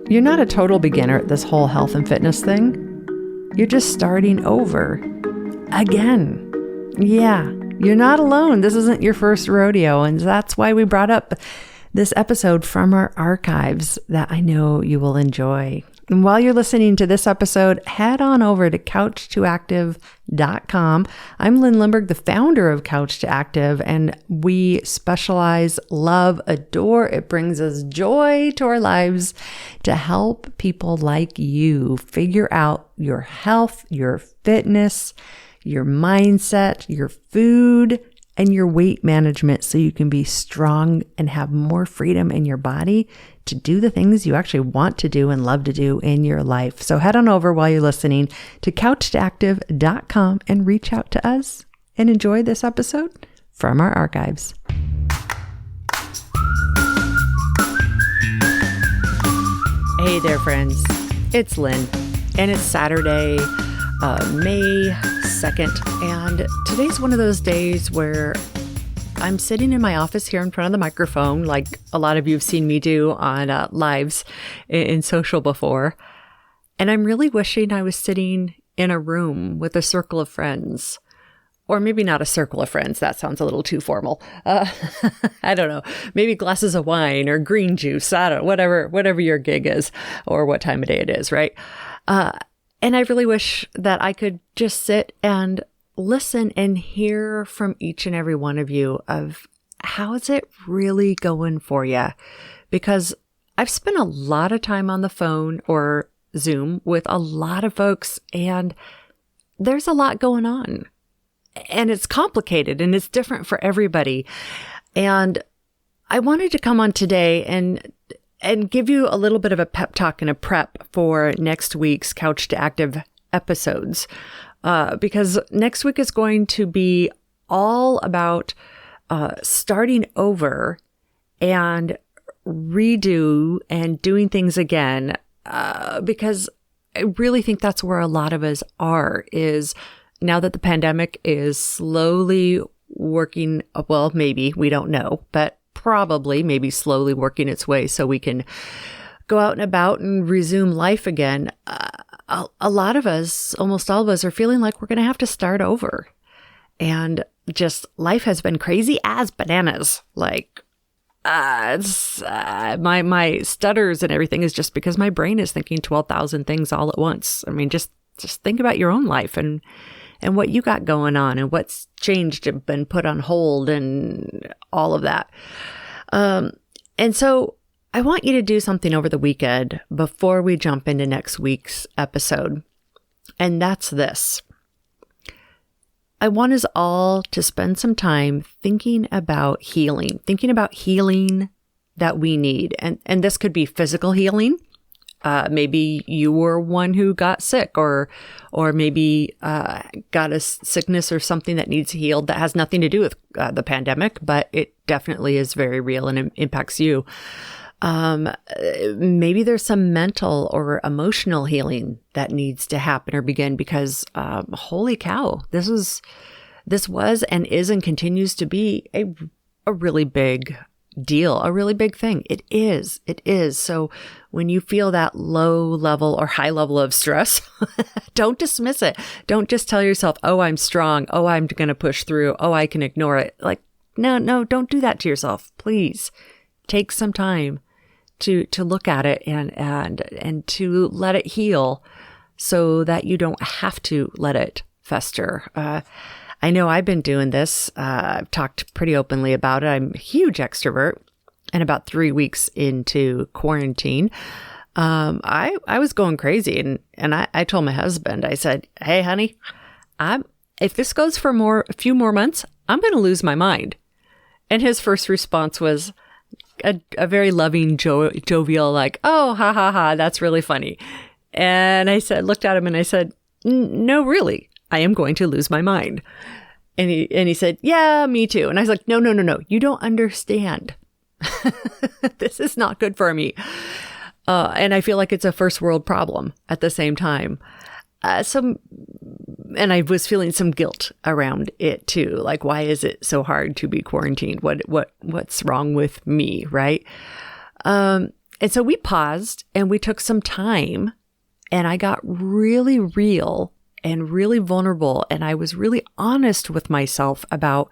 You're not a total beginner at this whole health and fitness thing. You're just starting over. Again. Yeah, you're not alone. This isn't your first rodeo, and that's why we brought up this episode from our archives that I know you will enjoy. And while you're listening to this episode, head on over to couch2active.com. I'm Lynn Lindberg, the founder of Couch to Active, and we specialize, love, adore. It brings us joy to our lives to help people like you figure out your health, your fitness, your mindset, your food, and your weight management so you can be strong and have more freedom in your body to do the things you actually want to do and love to do in your life. So head on over while you're listening to couch2active.com and reach out to us and enjoy this episode from our archives. Hey there, friends. It's Lynn, and it's Saturday, May 2nd, and today's one of those days where I'm sitting in my office here in front of the microphone, like a lot of you have seen me do on lives in social before, and I'm really wishing I was sitting in a room with a circle of friends. Or maybe not a circle of friends. That sounds a little too formal. I don't know. Maybe glasses of wine or green juice. I don't know. Whatever your gig is or what time of day it is, right? And I really wish that I could just sit and listen and hear from each and every one of you of how is it really going for you? Because I've spent a lot of time on the phone or Zoom with a lot of folks, and there's a lot going on. And it's complicated and it's different for everybody. And I wanted to come on today and give you a little bit of a pep talk and a prep for next week's Couch to Active episodes. Because next week is going to be all about starting over and redo and doing things again. Because I really think that's where a lot of us are, is now that the pandemic is slowly working, well, maybe, we don't know, but probably maybe slowly working its way so we can go out and about and resume life again. A lot of us, almost all of us, are feeling like we're going to have to start over. And just life has been crazy as bananas. Like, my stutters and everything is just because my brain is thinking 12,000 things all at once. I mean, just think about your own life and what you got going on and what's changed and been put on hold and all of that. And so I want you to do something over the weekend before we jump into next week's episode. And that's this. I want us all to spend some time thinking about healing that we need. And this could be physical healing. Maybe you were one who got sick or maybe got a sickness or something that needs healed that has nothing to do with the pandemic, but it definitely is very real and it impacts you. Maybe there's some mental or emotional healing that needs to happen or begin because holy cow, this was and is and continues to be a really big deal, a really big thing. It is. So when you feel that low level or high level of stress, don't dismiss it. Don't just tell yourself, oh, I'm strong. Oh, I'm going to push through. Oh, I can ignore it. Like, no, don't do that to yourself. Please take some time to look at it and to let it heal so that you don't have to let it fester. I know I've been doing this. I've talked pretty openly about it. I'm a huge extrovert. And about 3 weeks into quarantine, I was going crazy. And I told my husband, I said, hey, honey, if this goes for a few more months, I'm going to lose my mind. And his first response was a very loving, jovial, like, oh, ha, ha, ha, that's really funny. And I looked at him and I said, no, really. I am going to lose my mind. And he said, yeah, me too. And I was like, no, you don't understand. This is not good for me. And I feel like it's a first world problem at the same time. And I was feeling some guilt around it too. Like, why is it so hard to be quarantined? What's wrong with me? Right. And so we paused and we took some time, and I got really real and really vulnerable. And I was really honest with myself about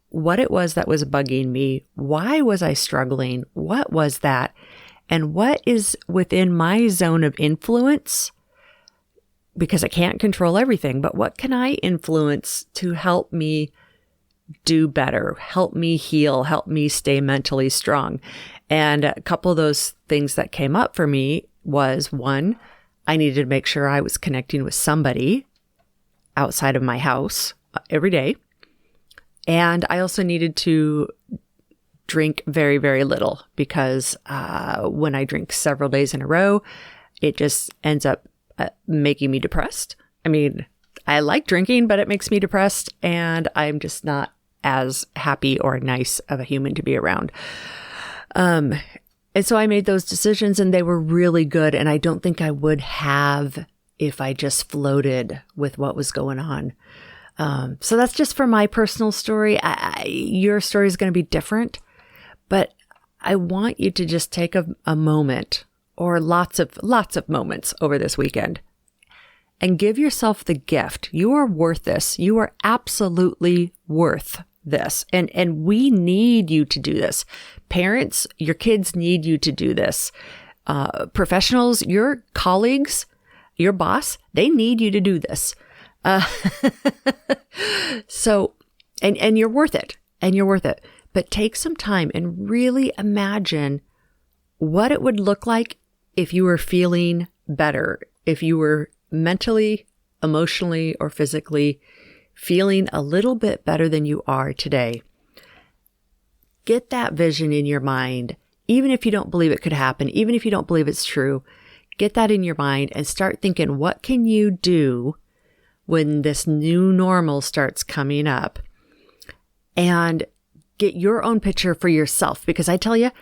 what it was that was bugging me. Why was I struggling? What was that? And what is within my zone of influence? Because I can't control everything, but what can I influence to help me do better, help me heal, help me stay mentally strong? And a couple of those things that came up for me was, one, I needed to make sure I was connecting with somebody outside of my house every day. And I also needed to drink very, very little, because when I drink several days in a row, it just ends up making me depressed. I mean, I like drinking, but it makes me depressed, and I'm just not as happy or nice of a human to be around. And so I made those decisions, and they were really good. And I don't think I would have if I just floated with what was going on. So that's just for my personal story. Your story is going to be different, but I want you to just take a moment, or lots of moments over this weekend, and give yourself the gift. You are worth this. You are absolutely worth this. And we need you to do this. Parents, your kids need you to do this. Professionals, your colleagues, your boss, they need you to do this. So, and you're worth it, and you're worth it. But take some time and really imagine what it would look like if you were feeling better, if you were mentally, emotionally, or physically feeling a little bit better than you are today. Get that vision in your mind, even if you don't believe it could happen, even if you don't believe it's true. Get that in your mind and start thinking, what can you do when this new normal starts coming up? And get your own picture for yourself, because I tell you,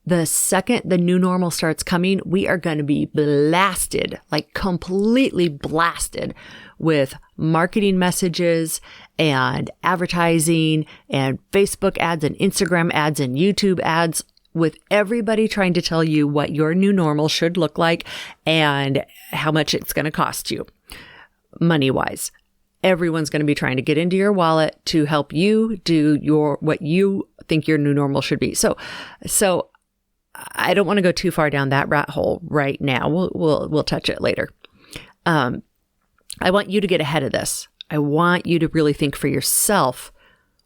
the second the new normal starts coming, we are going to be blasted, like completely blasted, with marketing messages and advertising and Facebook ads and Instagram ads and YouTube ads, with everybody trying to tell you what your new normal should look like and how much it's going to cost you money-wise. Everyone's going to be trying to get into your wallet to help you do what you think your new normal should be. So I don't want to go too far down that rat hole right now. We'll touch it later. I want you to get ahead of this. I want you to really think for yourself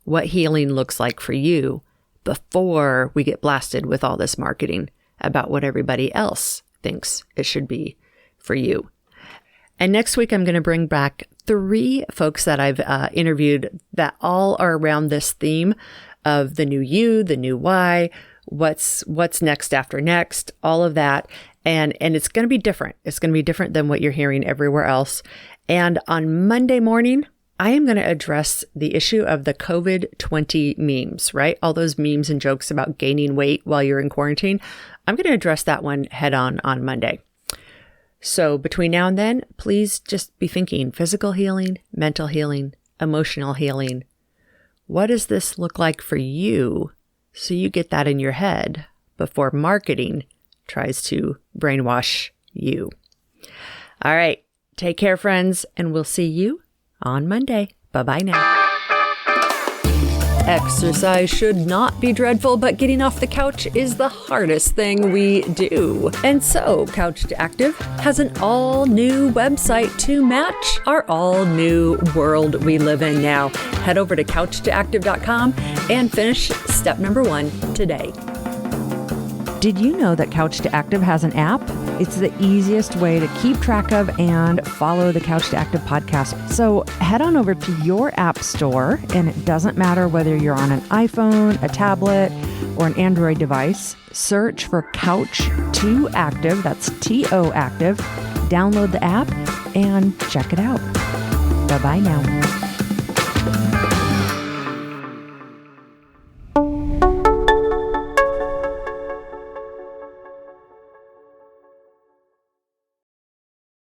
what healing looks like for you before we get blasted with all this marketing about what everybody else thinks it should be for you. And next week, I'm going to bring back 3 folks that I've interviewed that all are around this theme of the new you, the new why, what's next after next, all of that. And it's going to be different. It's going to be different than what you're hearing everywhere else. And on Monday morning, I am going to address the issue of the COVID-20 memes, right? All those memes and jokes about gaining weight while you're in quarantine. I'm going to address that one head on Monday. So between now and then, please just be thinking physical healing, mental healing, emotional healing. What does this look like for you? So you get that in your head before marketing tries to brainwash you. All right. Take care, friends, and we'll see you on Monday. Bye-bye now. Exercise should not be dreadful, but getting off the couch is the hardest thing we do. And so, Couch to Active has an all-new website to match our all-new world we live in now. Head over to couchtoactive.com and finish step number 1 today. Did you know that Couch to Active has an app? It's the easiest way to keep track of and follow the Couch to Active podcast. So head on over to your app store, and it doesn't matter whether you're on an iPhone, a tablet, or an Android device. Search for Couch to Active, that's T-O Active. Download the app and check it out. Bye-bye now.